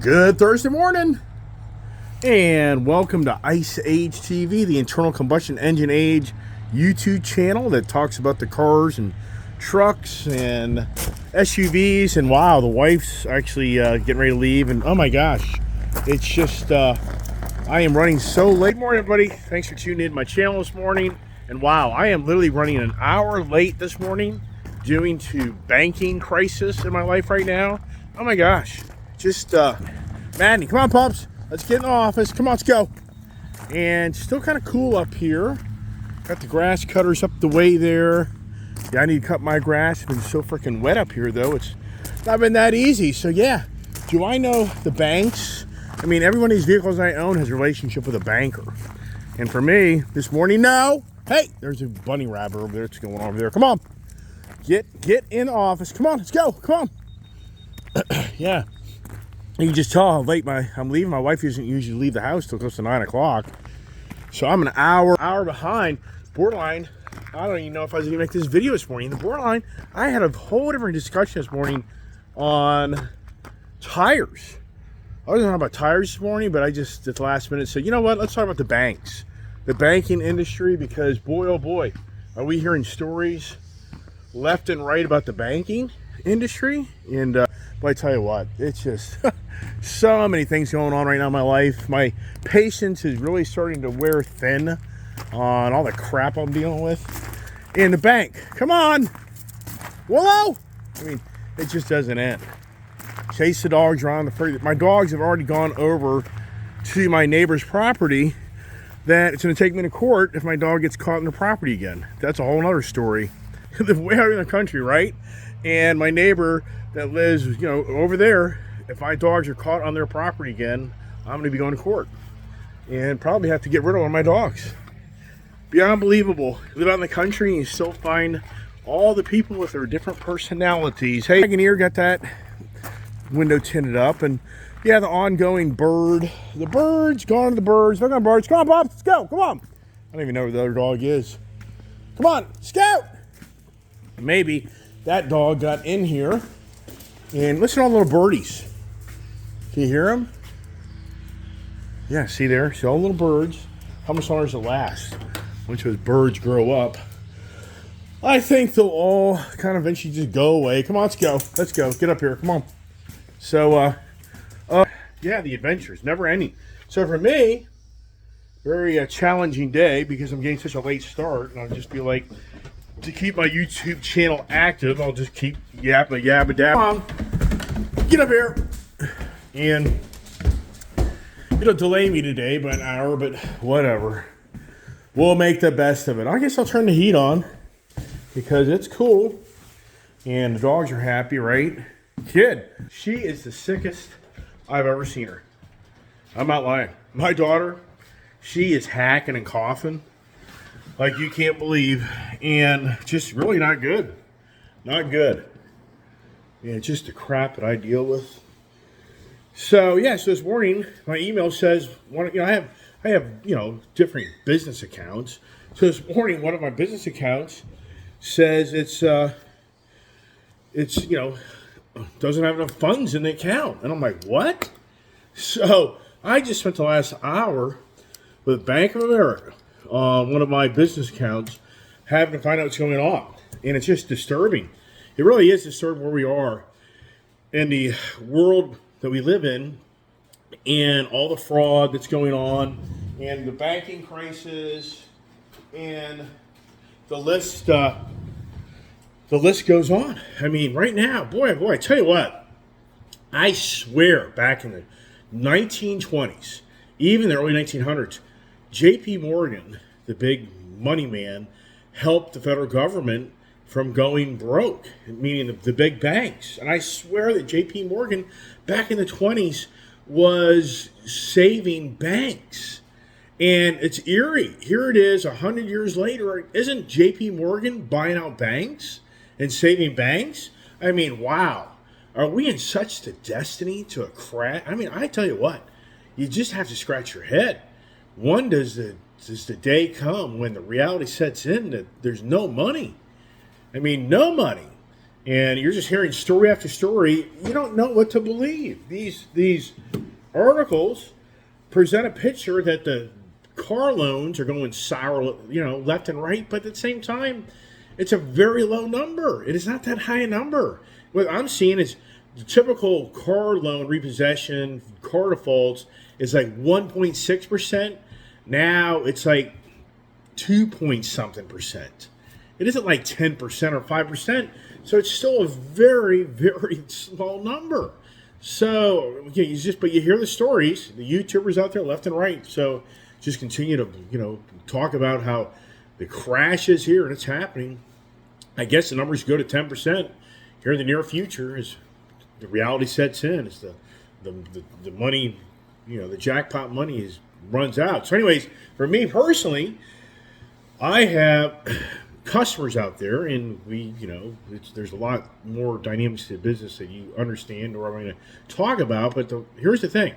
Good Thursday morning, and welcome to Ice Age TV, the internal combustion engine age YouTube channel that talks about the cars and trucks and SUVs. And wow, the wife's actually getting ready to leave, and oh my gosh, it's just I am running so late. Good morning, everybody. Thanks for tuning in to my channel this morning. And wow, I am literally running an hour late this morning due to banking crisis in my life right now. Oh my gosh, just maddening. Come on, pups, let's get in the office. Come on, let's go. And still kind of cool up here. Got the grass cutters up the way there. Yeah, I need to cut my grass. It's been so freaking wet up here, though. It's not been that easy. So yeah, do I know the banks? I mean, every one of these vehicles I own has a relationship with a banker. And for me, this morning, no. Hey, there's a bunny rabbit over there. It's going over there. Come on. Get in the office. Come on, let's go. Come on. Yeah. You can just tell how late I'm leaving. My wife doesn't usually leave the house till close to 9 o'clock. So I'm an hour behind. Borderline, I don't even know if I was going to make this video this morning. The borderline, I had a whole different discussion this morning on tires. I wasn't talking about tires this morning, but I just, at the last minute, said, you know what? Let's talk about the banks. The banking industry, because boy, oh boy, are we hearing stories left and right about the banking industry. And but I tell you what, it's just so many things going on right now in my life. My patience is really starting to wear thin on all the crap I'm dealing with. And the bank, come on, Willow. I mean, it just doesn't end. Chase the dogs around the free. My dogs have already gone over to my neighbor's property. That it's going to take me to court if my dog gets caught in the property again. That's a whole other story. They're way out in the country, right? And my neighbor that lives, over there, if my dogs are caught on their property again, I'm going to be going to court and probably have to get rid of one of my dogs. Be unbelievable. You live out in the country and you still find all the people with their different personalities. Hey, Wagoneer got that window tinted up, and yeah, the ongoing the birds, gone to the birds, look on birds. Come on, Bob, let's go, come on. I don't even know where the other dog is. Come on, Scout. Maybe that dog got in here, and listen to all the little birdies. Can you hear them? Yeah, see there, see all the little birds. How much longer does it last? Once those birds grow up, I think they'll all kind of eventually just go away. Come on, let's go, get up here, come on. So, yeah, the adventures, never ending. So for me, very challenging day because I'm getting such a late start, and I'll just be like, to keep my YouTube channel active, I'll just keep yabba dabba. Come on, get up here. And it'll delay me today by an hour, but whatever. We'll make the best of it. I guess I'll turn the heat on because it's cool. And the dogs are happy, right? Kid, she is the sickest I've ever seen her. I'm not lying. My daughter, she is hacking and coughing like you can't believe, and just really not good. Not good. Yeah, it's just the crap that I deal with. So yeah, so this morning my email says I have different business accounts. So this morning one of my business accounts says it's doesn't have enough funds in the account, and I'm like, what? So I just spent the last hour with Bank of America on one of my business accounts, having to find out what's going on. And it's just disturbing. It really is disturbing where we are in the world that we live in, and all the fraud that's going on, and the banking crisis, and the list goes on. I mean, right now, boy, I tell you what, I swear back in the 1920s, even the early 1900s, J.P. Morgan, the big money man, helped the federal government from going broke, meaning the big banks. And I swear that J.P. Morgan back in the 20s was saving banks. And it's eerie. Here it is 100 years later. Isn't J.P. Morgan buying out banks and saving banks? I mean, wow. Are we in such the destiny to a crash? I mean, I tell you what, you just have to scratch your head. When does the day come when the reality sets in that there's no money? I mean, no money. and you're just hearing story after story. You don't know what to believe. These articles present a picture that the car loans are going sour, left and right, but at the same time, it's a very low number. It is not that high a number. What I'm seeing is the typical car loan repossession, car defaults is like 1.6%. Now it's like 2 point something percent. It isn't like 10% or 5%. So it's still a very, very small number. So but you hear the stories, the YouTubers out there left and right. So just continue to, talk about how the crash is here and it's happening. I guess the numbers go to 10% here in the near future as the reality sets in. As the money, the jackpot money runs out. So anyways, for me personally, I have customers out there, and there's a lot more dynamics to the business that you understand or I'm going to talk about. But here's the thing: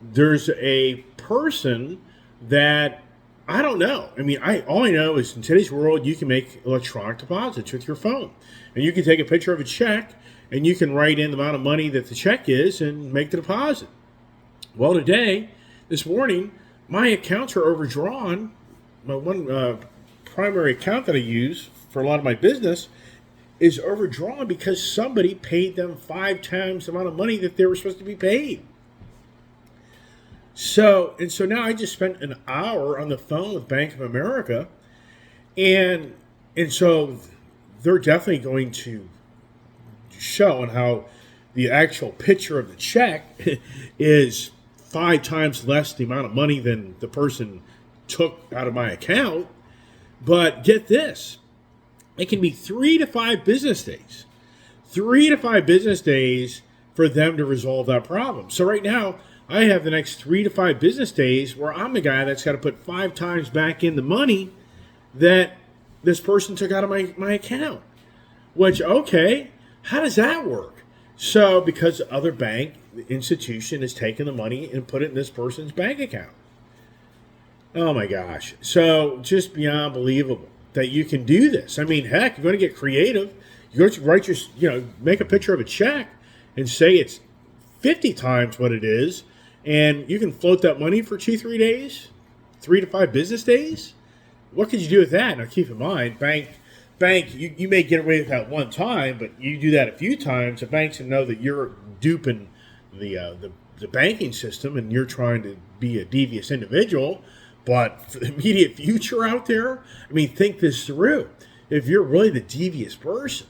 there's a person that I don't know. I mean, all I know is in today's world, you can make electronic deposits with your phone, and you can take a picture of a check, and you can write in the amount of money that the check is and make the deposit. Well, this morning, my accounts are overdrawn. My one primary account that I use for a lot of my business is overdrawn because somebody paid them 5 times the amount of money that they were supposed to be paid. So now I just spent an hour on the phone with Bank of America, and so they're definitely going to show on how the actual picture of the check is 5 times less the amount of money than the person took out of my account. But get this, it can be 3 to 5 business days. 3 to 5 business days for them to resolve that problem. So right now, I have the next 3 to 5 business days where I'm the guy that's got to put 5 times back in the money that this person took out of my account. Which, okay, how does that work? So because the other bank, the institution, has taken the money and put it in this person's bank account. Oh my gosh. So just beyond believable that you can do this. I mean, heck, you're going to get creative. You're going to write make a picture of a check and say it's 50 times what it is, and you can float that money for 2-3 days, 3 to 5 business days. What could you do with that? Now keep in mind, bank, you may get away with that one time, but you do that a few times, the banks will know that you're duping the banking system and you're trying to be a devious individual. But for the immediate future out there, I mean, think this through. If you're really the devious person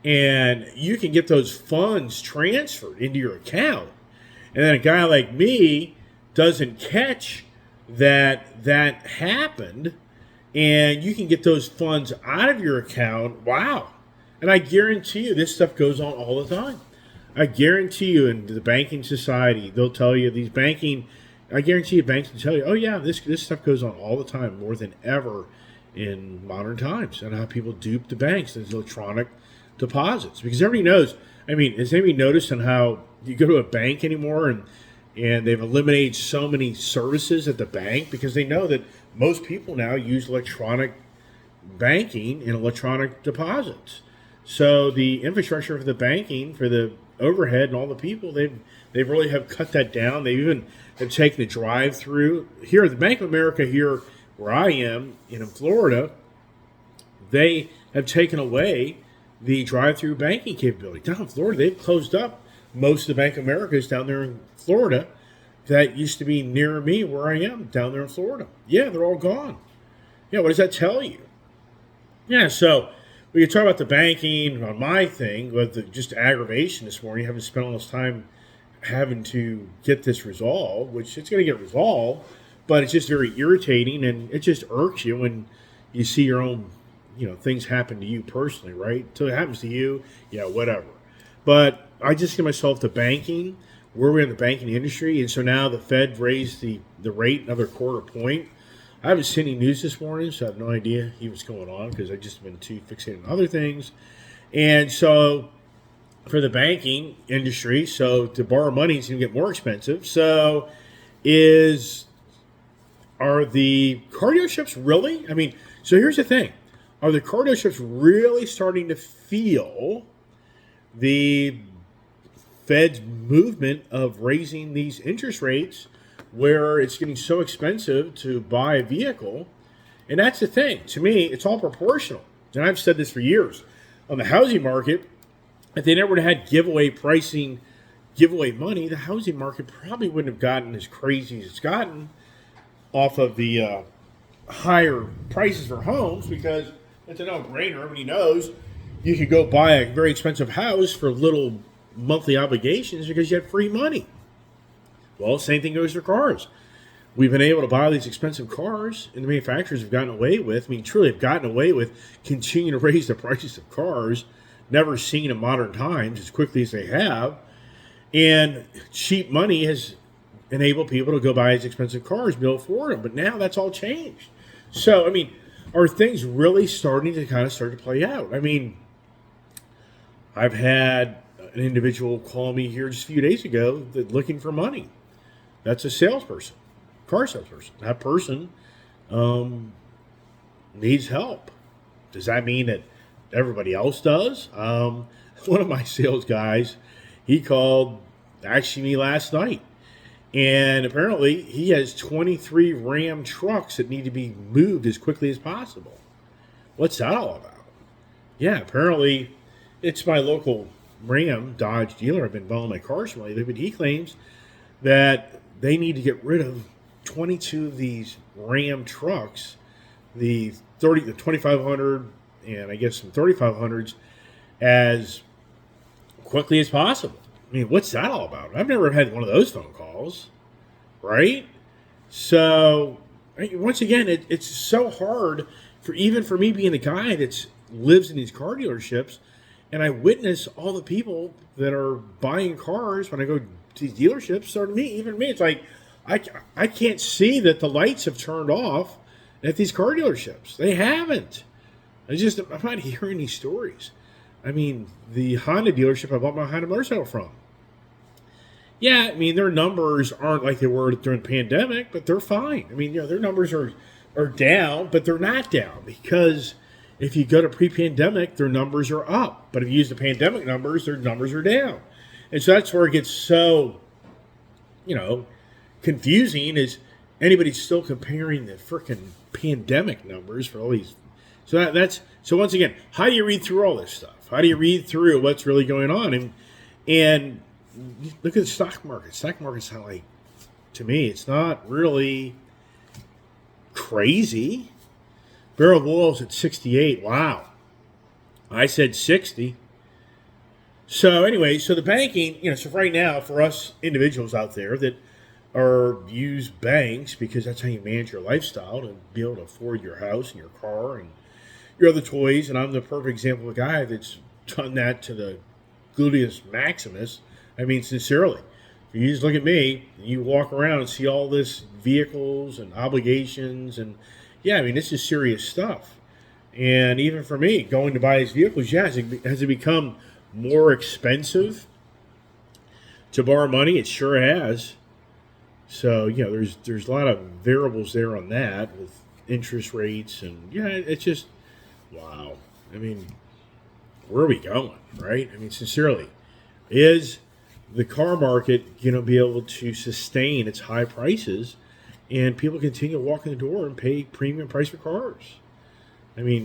and you can get those funds transferred into your account, and then a guy like me doesn't catch that happened, and you can get those funds out of your account, wow. And I guarantee you this stuff goes on all the time. I guarantee you in the banking society, they'll tell you I guarantee you banks will tell you, oh yeah, this stuff goes on all the time, more than ever in modern times, and how people dupe the banks, these electronic deposits. Because everybody knows, I mean, has anybody noticed on how you go to a bank anymore and they've eliminated so many services at the bank because they know that most people now use electronic banking and electronic deposits. So the infrastructure for the banking, for the overhead and all the people, they really have cut that down. They even have taken the drive-through. Here at the Bank of America here where I am in Florida, they have taken away the drive-through banking capability. Down in Florida, they've closed up most of the Bank of America's down there in Florida that used to be near me where I am, down there in Florida. Yeah, they're all gone. Yeah, what does that tell you? Yeah, so we can talk about the banking on my thing, but just aggravation this morning, having spent all this time having to get this resolved, which it's going to get resolved, but it's just very irritating, and it just irks you when you see your own, things happen to you personally, right? So it happens to you, yeah, whatever. But I just get myself to banking, where we're in the banking industry, and so now the Fed raised the rate another quarter point. I haven't seen any news this morning, so I have no idea what's going on because I've just been too fixated on other things. And so for the banking industry, so to borrow money is going to get more expensive. So are the car dealerships really? I mean, so here's the thing. are the car dealerships really starting to feel the Fed's movement of raising these interest rates where it's getting so expensive to buy a vehicle? And that's the thing. To me, it's all proportional. And I've said this for years. On the housing market, if they never would have had giveaway pricing, giveaway money, the housing market probably wouldn't have gotten as crazy as it's gotten off of the higher prices for homes, because it's a no-brainer. Everybody knows you could go buy a very expensive house for little monthly obligations because you have free money. Well, same thing goes for cars. We've been able to buy these expensive cars, and the manufacturers have gotten away with, truly have gotten away with continuing to raise the prices of cars, never seen in modern times as quickly as they have. And cheap money has enabled people to go buy these expensive cars, be able to afford them. But now that's all changed. So, are things really starting to start to play out? I've had an individual call me here just a few days ago that looking for money. That's a salesperson, car salesperson. That person needs help. Does that mean that everybody else does? One of my sales guys, he called actually me last night. And apparently he has 23 Ram trucks that need to be moved as quickly as possible. What's that all about? Yeah, apparently it's my local Ram Dodge dealer. I've been buying my cars from lately, but he claims that they need to get rid of 22 of these Ram trucks, the 2500 and I guess some 3500s, as quickly as possible. What's that all about? I've never had one of those phone calls, right? So, once again, it's so hard for me being the guy that lives in these car dealerships, and I witness all the people that are buying cars when I go to these dealerships. Or even me, it's like I can't see that the lights have turned off at these car dealerships. They haven't. I'm not hearing these stories. The Honda dealership I bought my Honda motorcycle from. Yeah, their numbers aren't like they were during the pandemic, but they're fine. Their numbers are down, but they're not down, because if you go to pre-pandemic, their numbers are up. But if you use the pandemic numbers, their numbers are down. And so that's where it gets so, confusing, is anybody's still comparing the freaking pandemic numbers for all these. So once again, how do you read through all this stuff? How do you read through what's really going on? And look at the stock market. Stock market's not to me, it's not really crazy. Barrel of oil's at 68. Wow. I said 60. So anyway, so the banking, so right now for us individuals out there that use banks because that's how you manage your lifestyle, to be able to afford your house and your car and your other toys. And I'm the perfect example of a guy that's done that to the gluteus maximus. Sincerely. If you just look at me, you walk around and see all this vehicles and obligations, and this is serious stuff. And even for me, going to buy these vehicles, has it become more expensive to borrow money? It sure has. So, there's a lot of variables there on that with interest rates, and it's just, wow. Where are we going, right? Sincerely, is the car market going to be able to sustain its high prices and people continue to walk in the door and pay premium price for cars?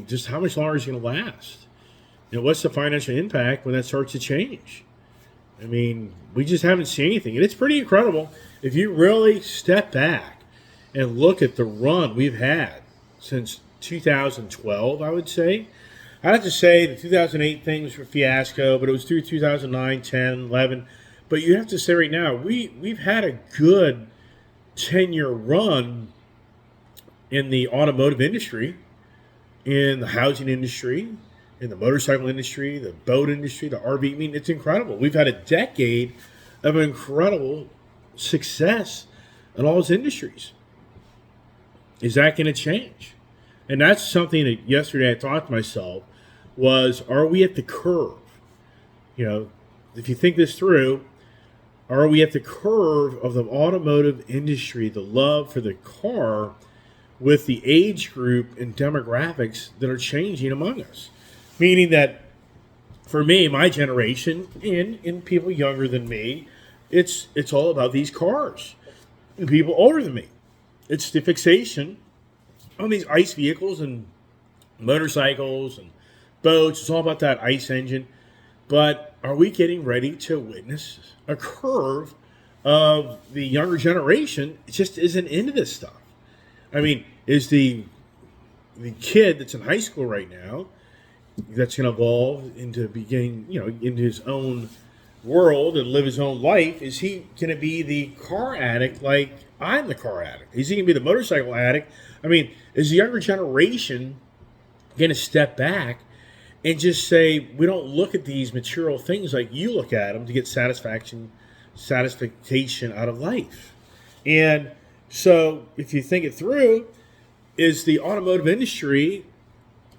Just how much longer is it going to last? What's the financial impact when that starts to change? We just haven't seen anything. And it's pretty incredible if you really step back and look at the run we've had since 2012, I would say. I have to say the 2008 thing was a fiasco, but it was through 2009, 10, 11. But you have to say right now, we've had a good 10-year run in the automotive industry, in the housing industry, in the motorcycle industry, the boat industry, the RV. It's incredible. We've had a decade of incredible success in all those industries. Is that going to change? And that's something that yesterday I thought to myself was, are we at the curve? If you think this through, are we at the curve of the automotive industry, the love for the car, with the age group and demographics that are changing among us. Meaning that for me, my generation, and people younger than me, it's all about these cars. And people older than me, it's the fixation on these ICE vehicles and motorcycles and boats. It's all about that ICE engine. But are we getting ready to witness a curve of the younger generation just isn't into this stuff? I mean, is the kid that's in high school right now that's going to evolve into beginning, into his own world and live his own life? Is he going to be the car addict like I'm the car addict? Is he going to be the motorcycle addict? I mean, is the younger generation going to step back and just say, we don't look at these material things like you look at them to get satisfaction out of life? And so if you think it through, is the automotive industry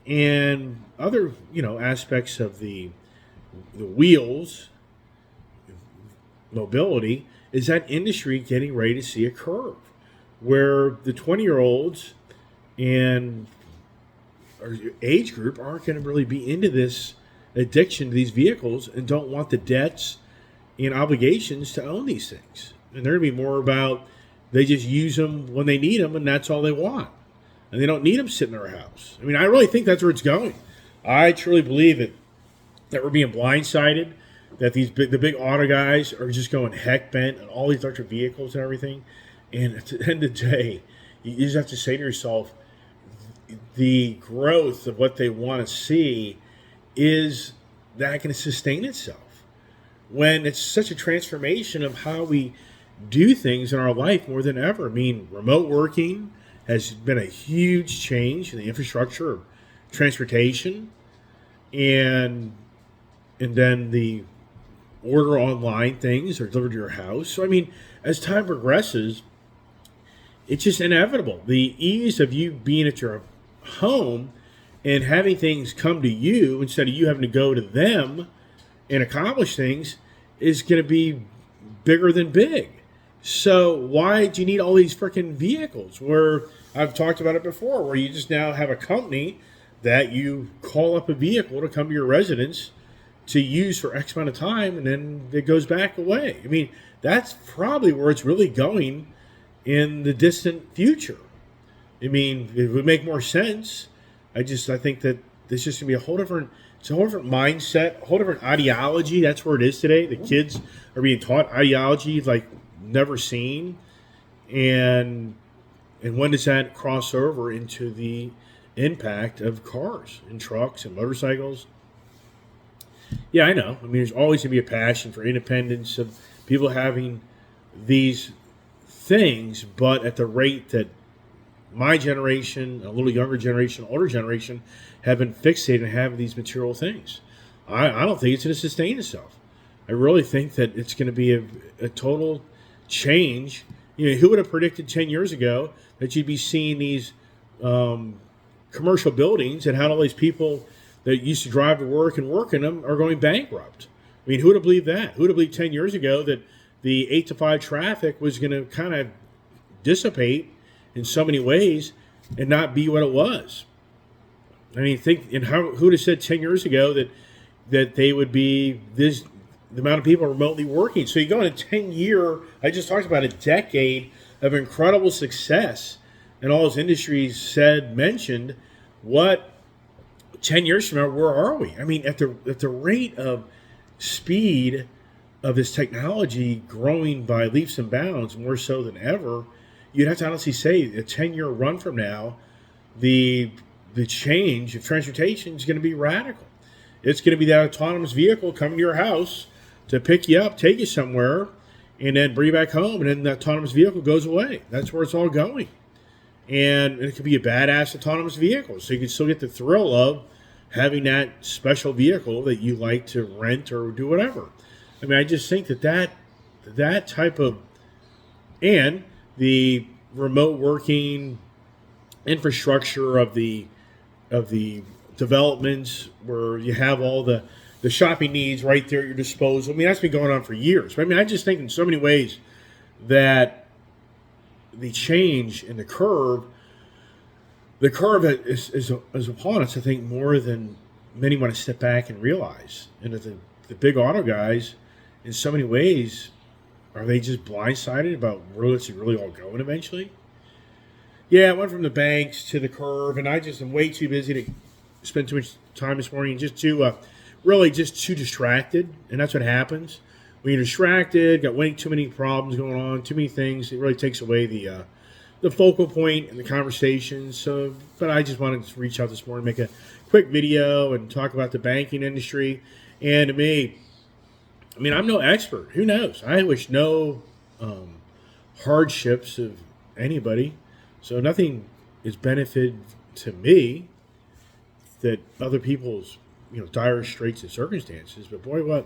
and other, aspects of the wheels, mobility, is that industry getting ready to see a curve where the 20-year-olds and our age group aren't going to really be into this addiction to these vehicles and don't want the debts and obligations to own these things? And they're going to be more about they just use them when they need them, and that's all they want. And they don't need them sitting in their house. I mean, I really think that's where it's going. I truly believe that we're being blindsided, that the big auto guys are just going heck bent on all these electric vehicles and everything. And at the end of the day, you just have to say to yourself, the growth of what they want to see, is that going to sustain itself? When it's such a transformation of how we do things in our life more than ever. I mean, remote working has been a huge change in the infrastructure of transportation, and then the order online things are delivered to your house. So, I mean, as time progresses, it's just inevitable. The ease of you being at your home and having things come to you instead of you having to go to them and accomplish things is going to be bigger than big. So why do you need all these freaking vehicles? Where I've talked about it before, where you just now have a company that you call up a vehicle to come to your residence to use for X amount of time, and then it goes back away. I mean, that's probably where it's really going in the distant future. I mean, it would make more sense. I think that there's just gonna be a whole different mindset, a whole different ideology. That's where it is today. The kids are being taught ideology like never seen. And when does that cross over into the impact of cars and trucks and motorcycles? Yeah, I know. I mean, there's always going to be a passion for independence, of people having these things, but at the rate that my generation, a little younger generation, older generation, have been fixated and have these material things. I don't think it's going to sustain itself. I really think that it's going to be a total change. Who would have predicted 10 years ago that you'd be seeing these commercial buildings and how all these people that used to drive to work and work in them are going bankrupt? I mean, who would have believed that? Who would have believed 10 years ago that the 8 to 5 traffic was going to kind of dissipate in so many ways and not be what it was? I mean, who would have said 10 years ago that they would be the amount of people remotely working? So you go in a 10-year, I just talked about a decade of incredible success, and all those industries mentioned. What 10 years from now, where are we? I mean, at the rate of speed of this technology growing by leaps and bounds, more so than ever, you'd have to honestly say a 10-year run from now, the change of transportation is going to be radical. It's going to be that autonomous vehicle coming to your house to pick you up, take you somewhere, and then bring you back home, and then the autonomous vehicle goes away. That's where it's all going. And it could be a badass autonomous vehicle, so you can still get the thrill of having that special vehicle that you like to rent or do whatever. I mean, I just think that type of, and the remote working infrastructure of the developments where you have all the shopping needs right there at your disposal. I mean, that's been going on for years. But I mean, I just think in so many ways that the change in the curve the curve is upon us, I think, more than many want to step back and realize. And that the big auto guys, in so many ways, are they just blindsided about where it's really all going eventually? Yeah, I went from the banks to the curve, and I just am way too busy to spend too much time this morning, just too really just too distracted, and that's what happens when you're distracted. Got way too many problems going on, too many things. It really takes away the focal point in the conversation. So, but I just wanted to reach out this morning, make a quick video, and talk about the banking industry. And to me, I mean, I'm no expert. Who knows? I wish no hardships of anybody. So nothing is benefited to me that other people's dire straits and circumstances. But boy,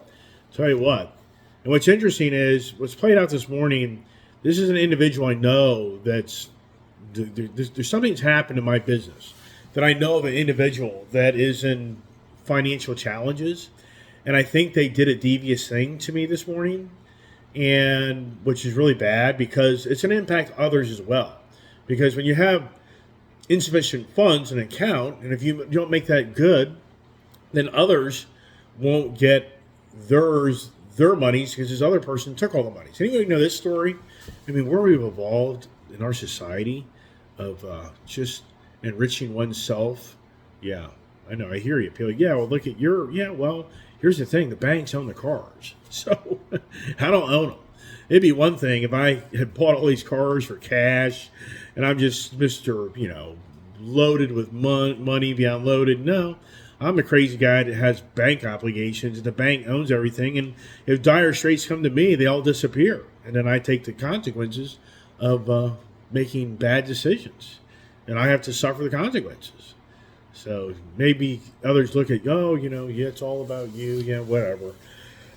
tell you what. And what's interesting is what's played out this morning. This is an individual I know there's something that's happened in my business that I know of an individual that is in financial challenges, and I think they did a devious thing to me this morning, and which is really bad because it's going to impact others as well. Because when you have insufficient funds in an account, and if you don't make that good, then others won't get their monies because this other person took all the monies. Anybody know this story? I mean, where we've evolved in our society of just enriching oneself. Yeah, I know. I hear you. People, yeah, well, look at well, here's the thing. The banks own the cars. So I don't own them. It'd be one thing if I had bought all these cars for cash and I'm just Mr., loaded with money beyond loaded. No, I'm a crazy guy that has bank obligations. The bank owns everything. And if dire straits come to me, they all disappear. And then I take the consequences of making bad decisions. And I have to suffer the consequences. So maybe others look at, yeah, it's all about you. Yeah, whatever.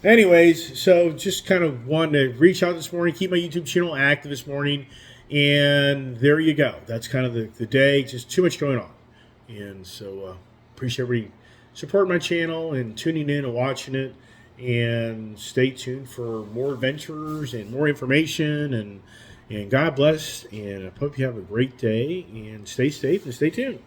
Anyways, so just kind of wanted to reach out this morning, keep my YouTube channel active this morning. And there you go. That's kind of the day. Just too much going on. And so appreciate everybody supporting my channel and tuning in and watching it. And stay tuned for more adventures and more information. And God bless. And I hope you have a great day. And stay safe and stay tuned.